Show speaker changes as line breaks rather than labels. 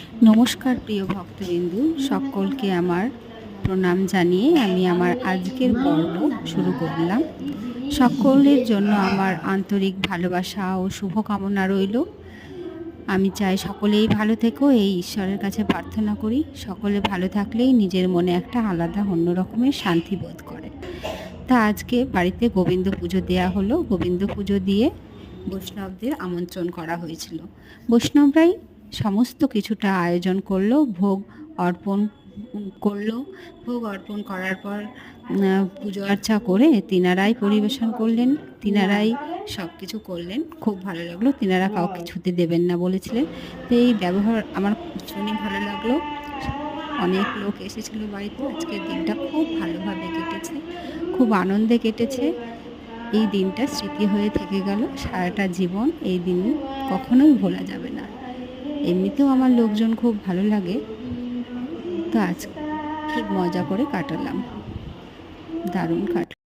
নমস্কার প্রিয় ভক্তবিন্দু, সকলকে আমার প্রণাম জানিয়ে আমি আমার আজকের পর্ব শুরু করলাম। সকলের জন্য আমার আন্তরিক ভালোবাসা ও শুভকামনা রইল। আমি চাই সকলেই ভালো থেকো, এই ঈশ্বরের কাছে প্রার্থনা করি। সকলে ভালো থাকলেই নিজের মনে একটা আলাদা অন্য রকমের শান্তি বোধ করে। তা আজকে বাড়িতে গোবিন্দ পুজো দেয়া হলো। গোবিন্দ পুজো দিয়ে বৈষ্ণবদের আমন্ত্রণ করা হয়েছিল। বৈষ্ণবরাই সমস্ত কিছুটা আয়োজন করলো, ভোগ অর্পণ করলো। ভোগ অর্পণ করার পর পুজো আর্চা করে তিনারাই পরিবেশন করলেন, তিনারাই সব কিছু করলেন। খুব ভালো লাগলো। তিনারা কাউকে ছুতে দেবেন না বলেছিলেন। তো এই ব্যবহার আমার ভীষণই ভালো লাগলো। অনেক লোক এসেছিল বাড়িতে। আজকের দিনটা খুব ভালোভাবে কেটেছে, খুব আনন্দে কেটেছে। এই দিনটা স্মৃতি হয়ে থেকে গেল সারাটা জীবন। এই দিন কখনোই ভোলা যাবে না। এমনিতেও আমার লোকজন খুব ভালো লাগে, তো আজ খুব মজা করে কাটালাম, দারুণ কাটল।